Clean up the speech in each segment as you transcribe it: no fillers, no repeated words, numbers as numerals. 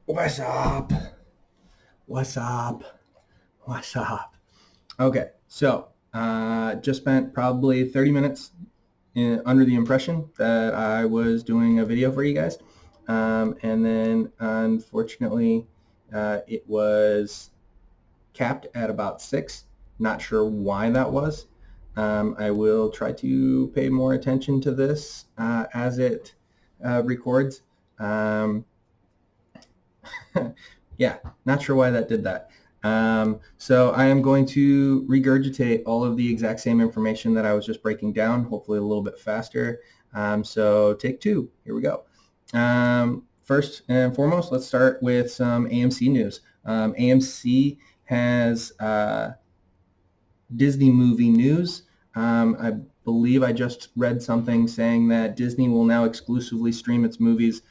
What's up? What's up? What's up? Okay, so just spent probably 30 minutes under the impression that I was doing a video for you guys. And then unfortunately, it was capped at about 6. Not sure why that was. I will try to pay more attention to this as it records. Yeah, not sure why that did that. So I am going to regurgitate all of the exact same information that I was just breaking down, hopefully a little bit faster. So take 2, here we go. First and foremost, let's start with some AMC news. AMC has Disney movie news. I believe I just read something saying that Disney will now exclusively stream its movies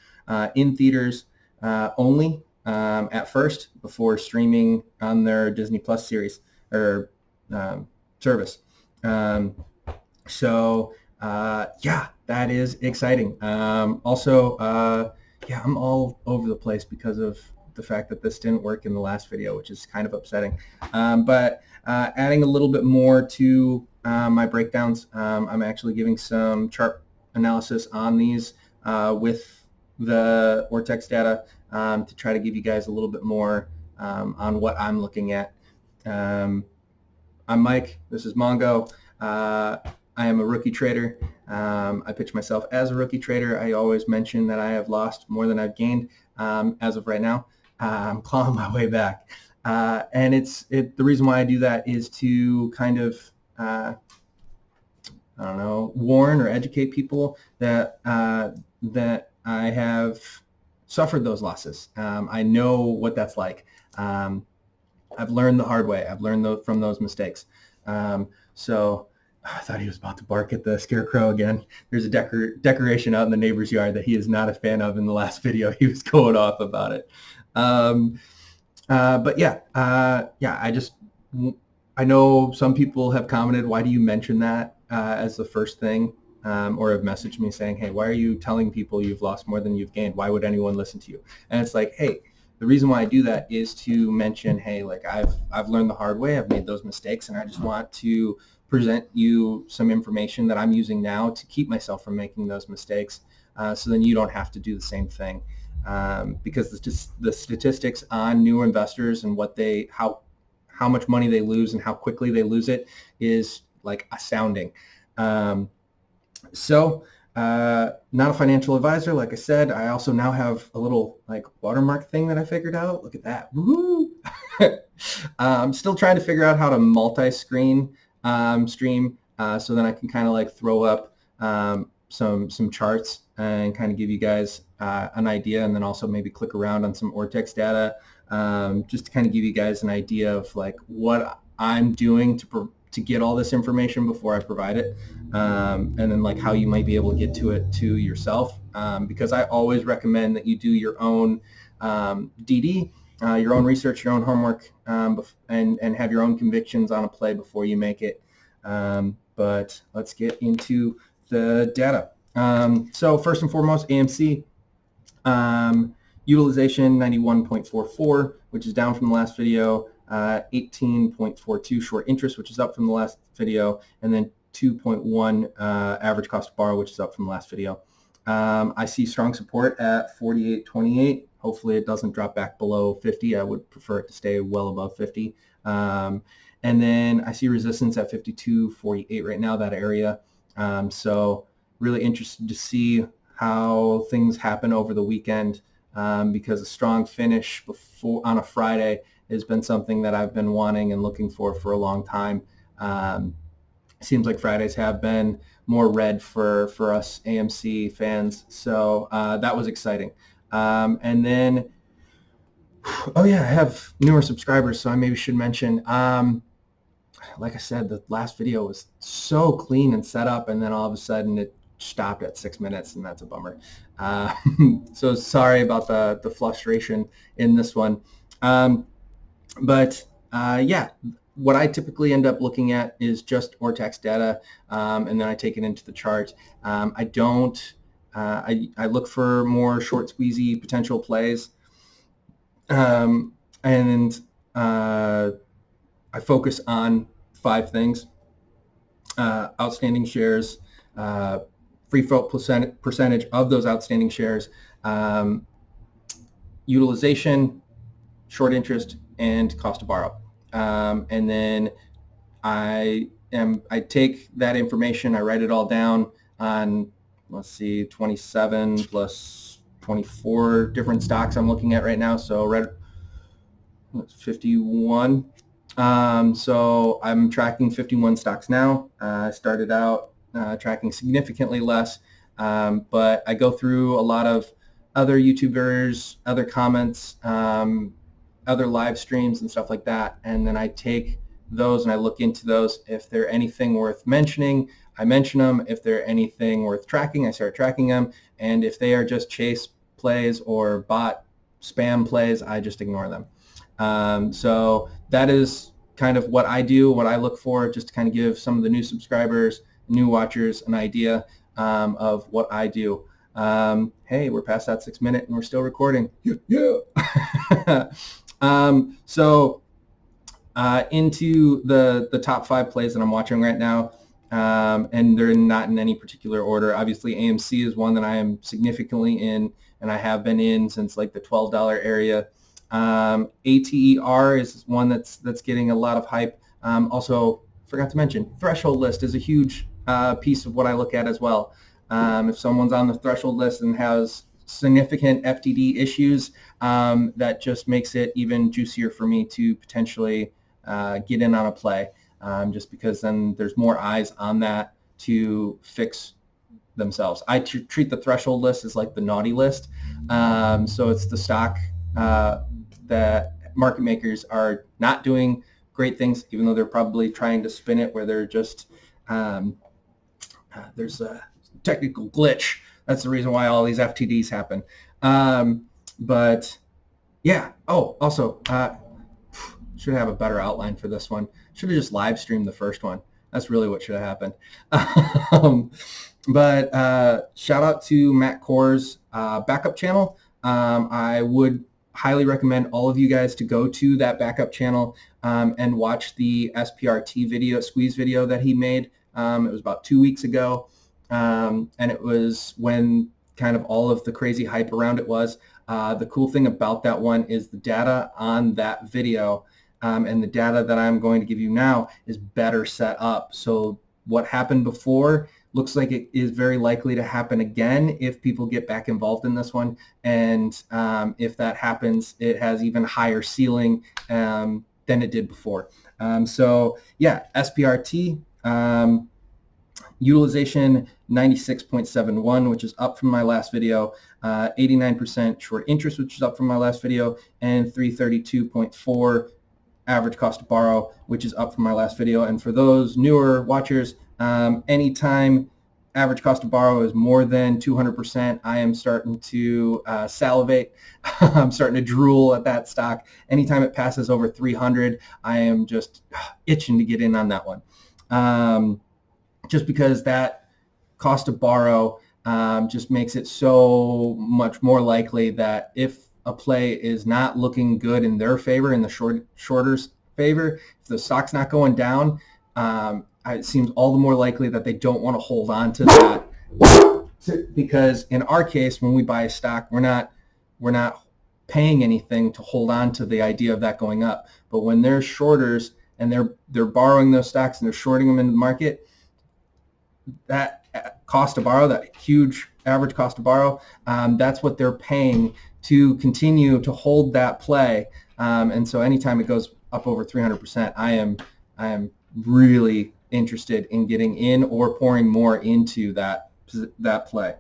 in theaters only at first before streaming on their Disney Plus series or service. Yeah, that is exciting. Yeah, I'm all over the place because of the fact that this didn't work in the last video, which is kind of upsetting. But adding a little bit more to my breakdowns, I'm actually giving some chart analysis on these with the Ortex data to try to give you guys a little bit more on what I'm looking at. I'm Mike. This is Mongo. I am a rookie trader. I pitch myself as a rookie trader. I always mention that I have lost more than I've gained. As of right now, I'm clawing my way back. And the reason why I do that is to kind of, I don't know, warn or educate people that that I have suffered those losses. I know what that's like. I've learned the hard way. I've learned from those mistakes. So I thought he was about to bark at the scarecrow again. There's a decoration out in the neighbor's yard that he is not a fan of. In the last video, he was going off about it. But yeah, I know some people have commented, why do you mention that as the first thing? Or have messaged me saying, hey, why are you telling people you've lost more than you've gained? Why would anyone listen to you? And it's like, hey, the reason why I do that is to mention, hey, like I've learned the hard way. I've made those mistakes, and I just want to present you some information that I'm using now to keep myself from making those mistakes. So then you don't have to do the same thing. Because the statistics on new investors and how much money they lose and how quickly they lose it is like astounding. Not a financial advisor, like I said. I also now have a little like watermark thing that I figured out. Look at that. Woo-hoo! I'm still trying to figure out how to multi-screen stream so then I can kind of like throw up some charts and kind of give you guys an idea, and then also maybe click around on some Ortex data just to kind of give you guys an idea of like what I'm doing to get all this information before I provide it, and then like how you might be able to get to it to yourself, because I always recommend that you do your own DD, your own research, your own homework, and have your own convictions on a play before you make it. But let's get into the data. So first and foremost, AMC utilization 91.44, which is down from the last video. 18.42 short interest, which is up from the last video, and then 2.1 average cost to borrow, which is up from the last video. I see strong support at 48.28. Hopefully it doesn't drop back below 50. I would prefer it to stay well above 50. And then I see resistance at 52.48 right now, that area. So really interested to see how things happen over the weekend, because a strong finish on a Friday has been something that I've been wanting and looking for a long time. Seems like Fridays have been more red for us AMC fans, so that was exciting. And then, oh yeah, I have newer subscribers, so I maybe should mention, like I said, the last video was so clean and set up, and then all of a sudden it stopped at 6 minutes, and that's a bummer. So sorry about the frustration in this one. Yeah, what I typically end up looking at is just Ortex data, and then I take it into the chart. I look for more short squeezy potential plays. and I focus on 5 things: outstanding shares, free float percentage of those outstanding shares, utilization, short interest, and cost to borrow. And then I take that information, I write it all down on, let's see, 27 plus 24 different stocks I'm looking at right now. So 51. So I'm tracking 51 stocks now. I started out tracking significantly less, but I go through a lot of other YouTubers, other comments, other live streams and stuff like that, and then I take those and I look into those. If they're anything worth mentioning, I mention them. If they're anything worth tracking, I start tracking them. And if they are just chase plays or bot spam plays, I just ignore them. So that is kind of what I do, what I look for, just to kind of give some of the new subscribers, new watchers an idea of what I do. Hey, we're past that 6 minute and we're still recording. Yeah. So into the top 5 plays that I'm watching right now, and they're not in any particular order. Obviously, AMC is one that I am significantly in, and I have been in since like the $12 area. ATER is one that's getting a lot of hype. Also, forgot to mention, threshold list is a huge piece of what I look at as well. If someone's on the threshold list and has significant FTD issues, that just makes it even juicier for me to potentially get in on a play, just because then there's more eyes on that to fix themselves. I treat the threshold list as like the naughty list. So it's the stock that market makers are not doing great things, even though they're probably trying to spin it where they're just, there's a technical glitch. That's the reason why all these FTDs happen. But yeah. Oh, also, should have a better outline for this one. Should have just live streamed the first one. That's really what should have happened. But shout out to Matt Core's backup channel. I would highly recommend all of you guys to go to that backup channel and watch the SPRT video, squeeze video that he made. It was about 2 weeks ago. And it was when kind of all of the crazy hype around it was. The cool thing about that one is the data on that video and the data that I'm going to give you now is better set up. So what happened before looks like it is very likely to happen again if people get back involved in this one. And if that happens, it has even higher ceiling than it did before. So yeah, SPRT. Utilization 96.71, which is up from my last video, 89% short interest, which is up from my last video, and 332.4 average cost to borrow, which is up from my last video. And for those newer watchers, anytime average cost to borrow is more than 200%, I am starting to salivate. I'm starting to drool at that stock. Anytime it passes over 300, I am just itching to get in on that one. Just because that cost to borrow just makes it so much more likely that if a play is not looking good in their favor, in the shorter's favor, if the stock's not going down, it seems all the more likely that they don't want to hold on to that. Because in our case, when we buy a stock, we're not paying anything to hold on to the idea of that going up. But when they're shorters and they're borrowing those stocks and they're shorting them into the market, that cost to borrow, that huge average cost to borrow, that's what they're paying to continue to hold that play. And so anytime it goes up over 300%, I am really interested in getting in or pouring more into that play.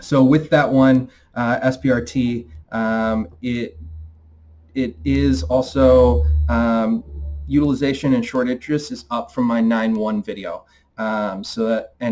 So with that one, SPRT, it is also utilization and short interest is up from my 9-1 video. And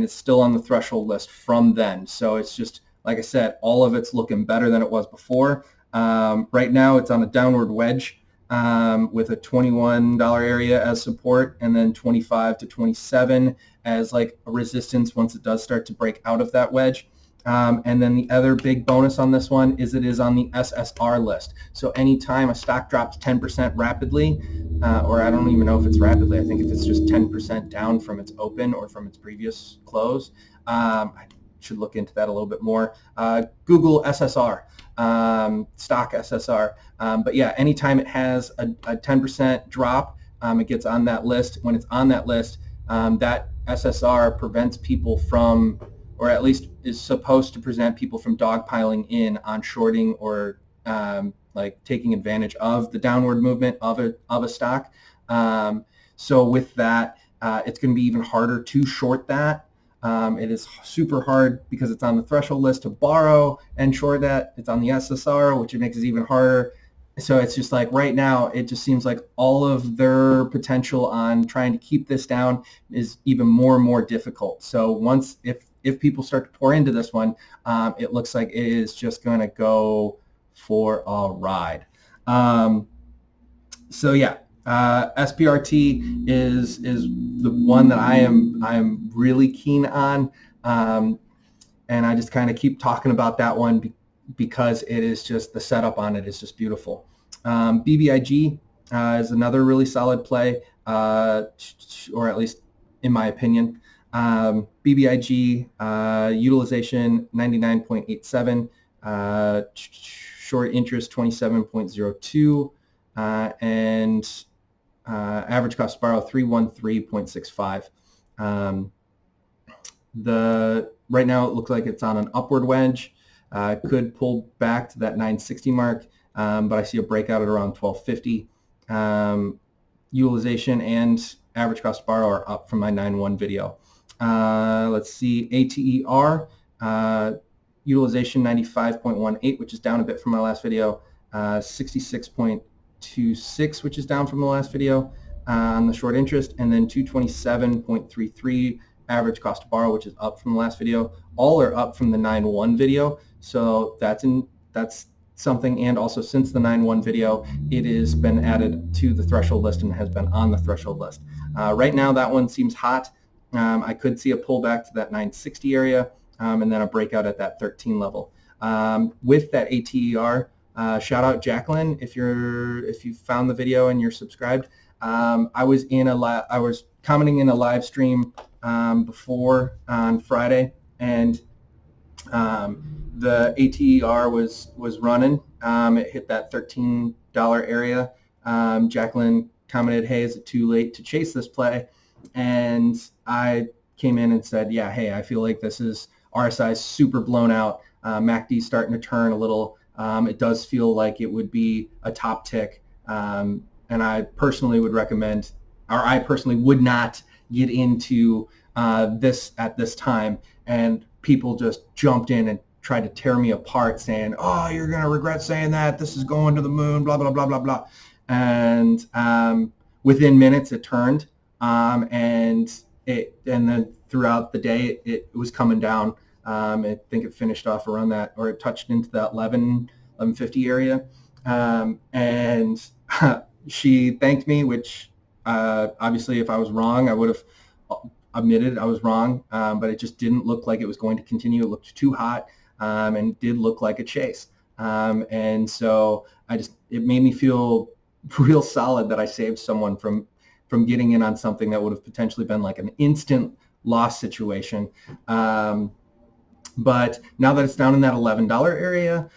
it's still on the threshold list from then. So it's just, like I said, all of it's looking better than it was before. Right now it's on a downward wedge with a $21 area as support and then 25 to 27 as like a resistance once it does start to break out of that wedge. And then the other big bonus on this one is it is on the SSR list. So anytime a stock drops 10% rapidly, or I don't even know if it's rapidly, I think if it's just 10% down from its open or from its previous close, I should look into that a little bit more. Google SSR, stock SSR. But yeah, anytime it has a 10% drop, it gets on that list. When it's on that list, that SSR prevents people from, or at least is supposed to prevent people from dogpiling in on shorting or like taking advantage of the downward movement of a stock. So with that, it's going to be even harder to short that. It is super hard because it's on the threshold list to borrow and short that. It's on the SSR, which makes it even harder. So it's just like right now, it just seems like all of their potential on trying to keep this down is even more and more difficult. So once, if people start to pour into this one, it looks like it is just going to go for a ride. So yeah, SPRT is the one that I am really keen on, and I just kind of keep talking about that one because it is just, the setup on it is just beautiful. BBIG is another really solid play, or at least in my opinion. BBIG utilization 99.87, short interest 27.02, and average cost to borrow 313.65. Right now it looks like it's on an upward wedge. Could pull back to that 960 mark, but I see a breakout at around 1250. Utilization and average cost to borrow are up from my 9.1 video. Let's see, ATER, utilization 95.18, which is down a bit from my last video, 66.26, which is down from the last video on the short interest, and then 227.33 average cost to borrow, which is up from the last video. All are up from the 9.1 video, so that's something. And also, since the 9.1 video, it has been added to the threshold list and has been on the threshold list. Right now, that one seems hot. I could see a pullback to that 960 area, and then a breakout at that 13 level. With that ATER, shout out Jacqueline if you found the video and you're subscribed. I was commenting in a live stream before on Friday, and the ATER was running. It hit that $13 area. Jacqueline commented, "Hey, is it too late to chase this play?" And I came in and said, "Yeah, hey, I feel like this is RSI super blown out. MACD starting to turn a little. It does feel like it would be a top tick, and I personally would recommend, or I personally would not get into this at this time." And people just jumped in and tried to tear me apart, saying, "Oh, you're gonna regret saying that. This is going to the moon, blah blah blah blah blah." And within minutes, it turned, and then throughout the day, it was coming down. I think it finished off around that, or it touched into that 1150 area, and she thanked me, which obviously if I was wrong, I would have admitted I was wrong, but it just didn't look like it was going to continue. It looked too hot, and did look like a chase, and so it made me feel real solid that I saved someone from getting in on something that would have potentially been like an instant loss situation. But now that it's down in that $11 area,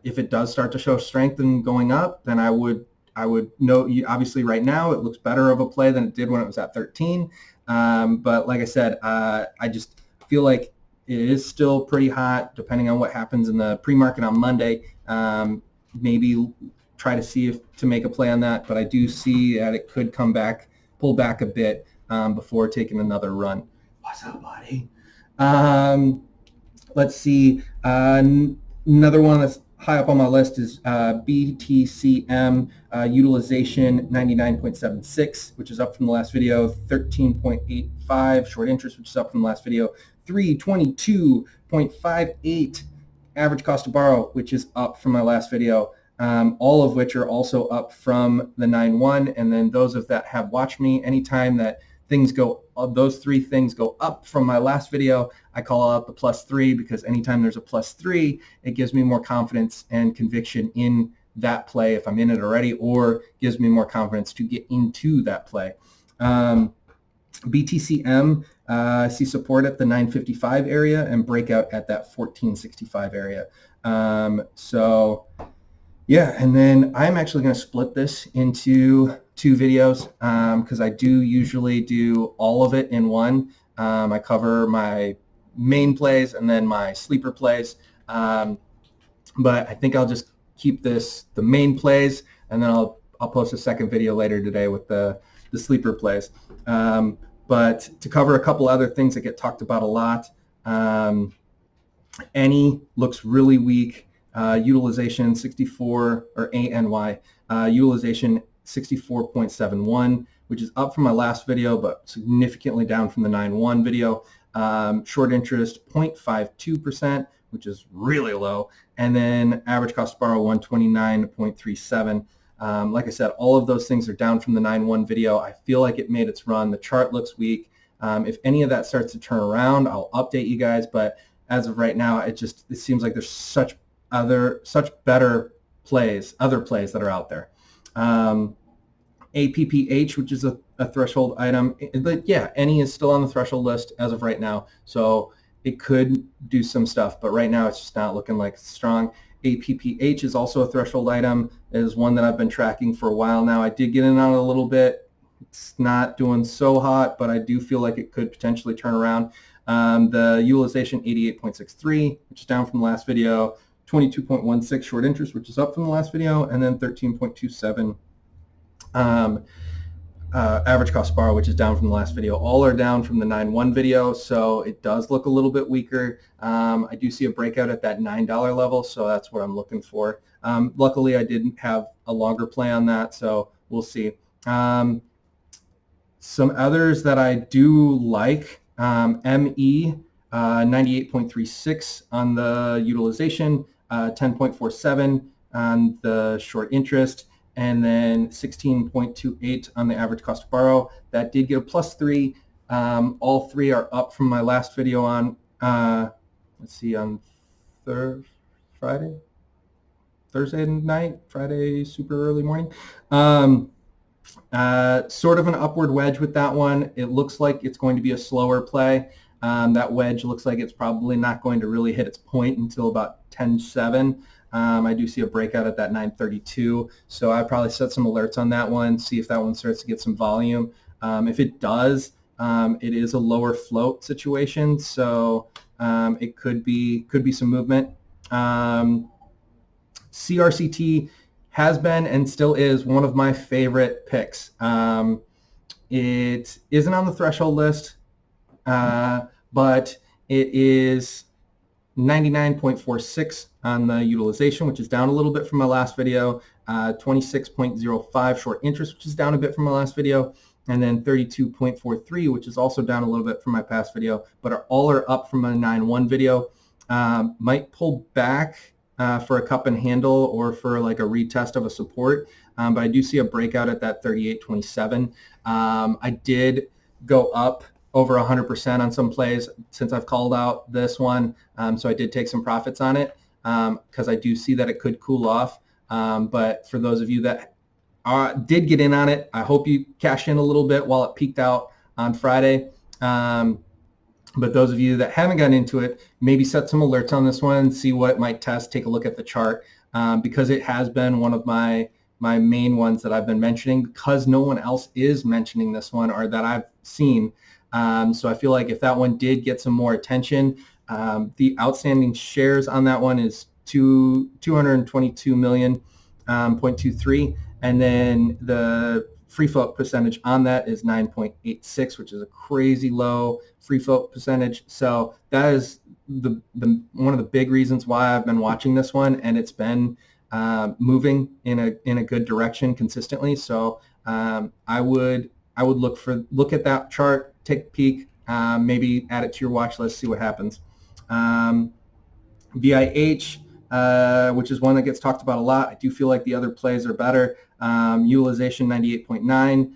if it does start to show strength and going up, then I would note, obviously right now it looks better of a play than it did when it was at 13. But like I said, I just feel like it is still pretty hot, depending on what happens in the pre-market on Monday. Maybe try to see to make a play on that, but I do see that it could pull back a bit before taking another run. What's up, buddy? Let's see. Another one that's high up on my list is BTCM, utilization 99.76, which is up from the last video, 13.85 short interest, which is up from the last video, 322.58 average cost to borrow, which is up from my last video. All of which are also up from the 9.1, and then those of that have watched me, anytime that things go those three things go up from my last video, I call out the +3 because anytime there's a +3, it gives me more confidence and conviction in that play if I'm in it already, or gives me more confidence to get into that play. BTCM, I see support at the 955 area and breakout at that 1465 area. So yeah, and then I'm actually going to split this into 2 videos because I do usually do all of it in one. I cover my main plays and then my sleeper plays, but I think I'll just keep this the main plays, and then I'll post a second video later today with the sleeper plays. But to cover a couple other things that get talked about a lot, any looks really weak. Utilization 64, or ANY, utilization 64.71, which is up from my last video, but significantly down from the 9.1 video. Short interest 0.52%, which is really low. And then average cost to borrow 129.37. Like I said, all of those things are down from the 9.1 video. I feel like it made its run. The chart looks weak. If any of that starts to turn around, I'll update you guys. But as of right now, it seems like there's such better plays, other plays that are out there. APPH, which is a threshold item, but yeah, any is still on the threshold list as of right now. So it could do some stuff, but right now it's just not looking like it's strong. APPH is also a threshold item. It is one that I've been tracking for a while now. I did get in on it a little bit. It's not doing so hot, but I do feel like it could potentially turn around. The utilization 88.63, which is down from the last video. 22.16 short interest, which is up from the last video, and then 13.27 average cost to borrow, which is down from the last video. All are down from the 9.1 video, so it does look a little bit weaker. I do see a breakout at that $9 level, so that's what I'm looking for. Luckily, I didn't have a longer play on that, so we'll see. Some others that I do like, ME, 98.36 on the utilization, 10.47 on the short interest, and then 16.28 on the average cost to borrow. That did get a +3. All three are up from my last video on, let's see, on Thursday night, Friday super early morning. Sort of an upward wedge with that one. It looks like it's going to be a slower play. That wedge looks like it's probably not going to really hit its point until about 10.7. I do see a breakout at that 9.32, so I probably set some alerts on that one, see if that one starts to get some volume. If it does, it is a lower float situation, so it could be some movement. CRCT has been and still is one of my favorite picks. It isn't on the threshold list, but it is 99.46 on the utilization, which is down a little bit from my last video, 26.05 short interest, which is down a bit from my last video, and then 32.43, which is also down a little bit from my past video, but all are up from my 9.1 video. Might pull back for a cup and handle or for like a retest of a support, but I do see a breakout at that 38.27. I did go up over 100% on some plays since I've called out this one, so I did take some profits on it because I do see that it could cool off. But for those of you that did get in on it, I hope you cashed in a little bit while it peaked out on Friday. But those of you that haven't gotten into it, maybe set some alerts on this one, see what it might test, take a look at the chart, because it has been one of my main ones that I've been mentioning because no one else is mentioning this one or that I've seen. So I feel like if that one did get some more attention, the outstanding shares on that one is 222 million, 0.23, and then the free float percentage on that is 9.86, which is a crazy low free float percentage. So that is the one of the big reasons why I've been watching this one, and it's been moving in a good direction consistently. So I would look at that chart, take a peek, maybe add it to your watch list, see what happens. VIH, which is one that gets talked about a lot. I do feel like the other plays are better. Utilization 98.9,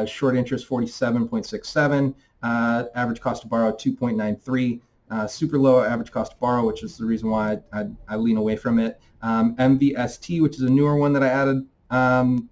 short interest 47.67, average cost to borrow 2.93, super low average cost to borrow, which is the reason why I lean away from it. MVST, which is a newer one that I added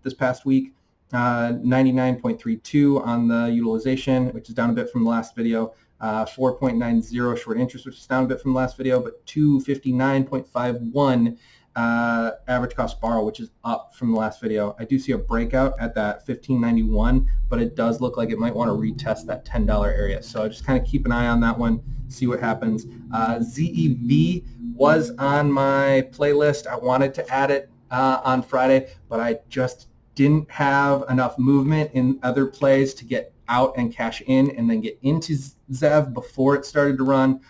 this past week, 99.32 on the utilization, which is down a bit from the last video. 4.90 short interest, which is down a bit from the last video, but 259.51 average cost borrow, which is up from the last video. I do see a breakout at that 1591, but it does look like it might want to retest that $10 area. So just kind of keep an eye on that one, see what happens. ZEV was on my playlist. I wanted to add it on Friday, but I just didn't have enough movement in other plays to get out and cash in and then get into ZEV before it started to run.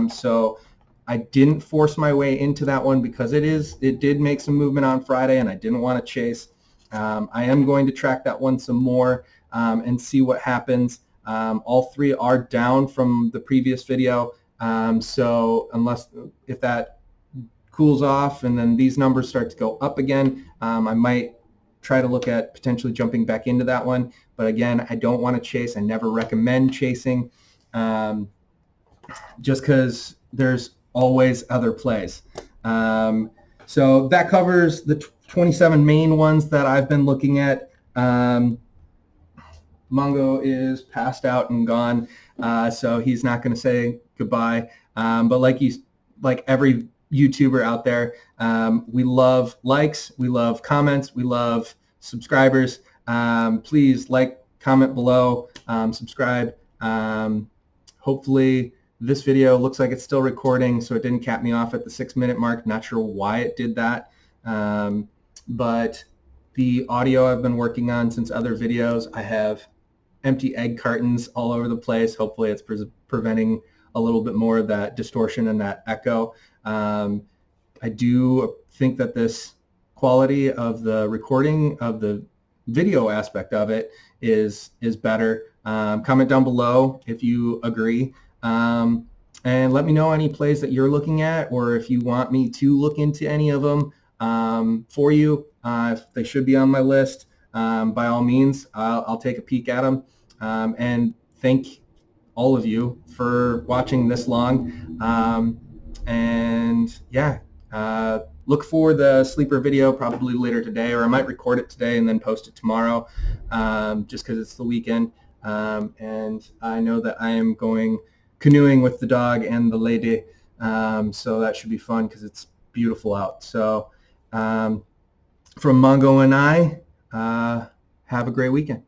So I didn't force my way into that one because it did make some movement on Friday and I didn't want to chase. I am going to track that one some more and see what happens. All three are down from the previous video. So if that cools off and then these numbers start to go up again, I might try to look at potentially jumping back into that one. But again, I don't want to chase. I never recommend chasing just because there's always other plays. So that covers the 27 main ones that I've been looking at. Mongo is passed out and gone, so he's not going to say goodbye. But like every YouTuber out there, we love likes, we love comments, we love subscribers. Please like, comment below, subscribe. Hopefully this video looks like it's still recording, so it didn't cap me off at the 6-minute mark. Not sure why it did that. But the audio I've been working on since other videos, I have empty egg cartons all over the place. Hopefully it's preventing a little bit more of that distortion and that echo. I do think that this quality of the recording of the video aspect of it is better. Comment down below if you agree. And let me know any plays that you're looking at, or if you want me to look into any of them for you. If they should be on my list, by all means, I'll take a peek at them. And thank all of you for watching this long. And yeah, look for the sleeper video probably later today, or I might record it today and then post it tomorrow, just because it's the weekend. And I know that I am going canoeing with the dog and the lady, so that should be fun because it's beautiful out. So from Mongo and I, have a great weekend.